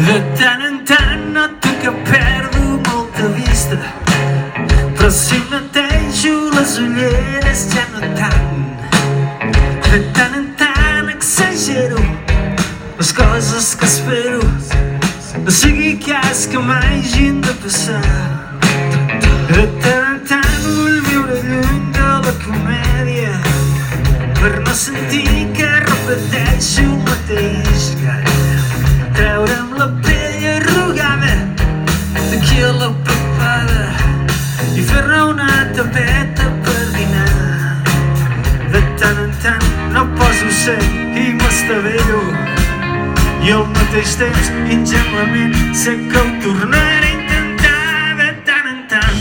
De tant en tant noto que perdo molta vista, però si netejo les ulleres ja no tant. De tant en tant exagero les coses que espero, no sigui cas que m'hagin de passar. De tant en tant vull viure lluny de la comèdia, per no sentir que repeteixo el mateix gall. Treure'm la pell arrugada d'aquí a la papada i fer-ne una tapeta per dinar. De tant en tant no poso seny i m'estavello, i al mateix temps ingenuament sé que ho tornaré a intentar. De tant en tant,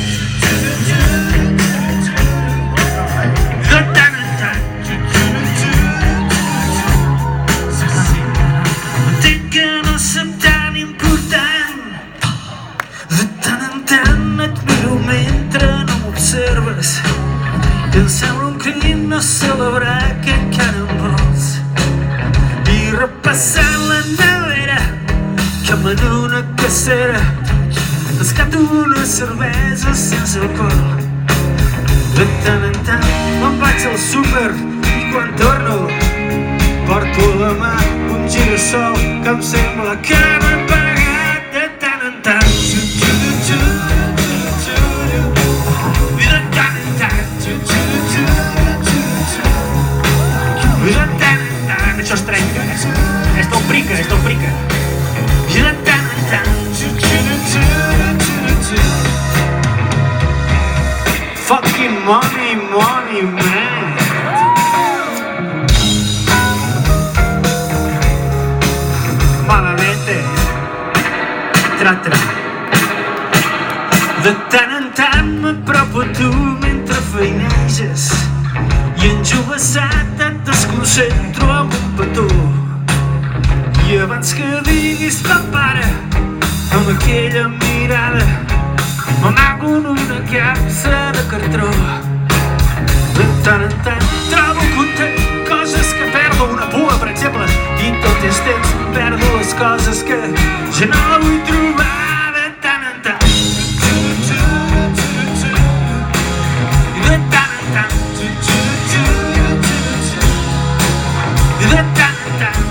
de tant en tant, entenc que no soc tan important. De tant en tant et miro mentre no m'observes i em sembla un crim no celebrar que encara em vols. I repassant la nevera com en una cacera rescato una cervesa sense alcohol. De tant en tant me'n vaig al súper i quan torno porto a la mà un girassol que em sembla que m'ha pagat. De tant en tant, i de tant en tant, i de tant en tant, això es trenca, esto brica, esto brica. I de tant en tant, fucking money, money, man. Malamente, tra-tra. De tant en tant m'apropo a tu mentre feineges i enjogassat et desconcentro amb un petó. I abans que diguis pare, amb aquella mirada m'amago en una capsa de cartró. De tant en tant trobo content coses que perdo, una pua per exemple, i tot és temps perdo les coses que ja no vull trobar. De tant en tant, i de tant en tant, i de tant en tant,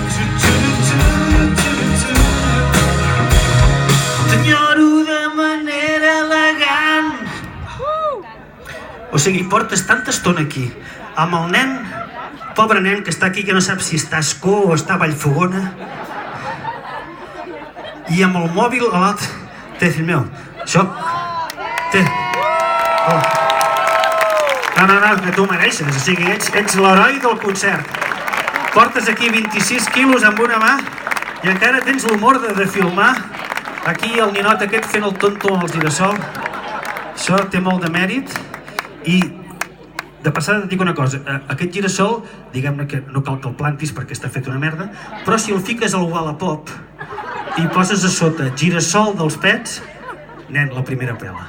t'enyoro de manera elegant. O sigui, portes tanta estona aquí amb el nen, pobre nen que està aquí que no sap si està a Ascó o està a Vallfogona, i amb el mòbil a l'altre. Té, fill meu, això... Té. Oh. No, que tu mereixes, o sigui, ets l'heroi del concert. Portes aquí 26 quilos amb una mà i encara tens l'humor de filmar aquí el ninot aquest fent el tonto amb el girassol. Això té molt de mèrit. I de passada et dic una cosa, aquest girassol, diguem-ne que no cal que el plantis perquè està fet una merda, però si el fiques al Wallapop i poses a sota girassol dels Pets, nen, la primera pela.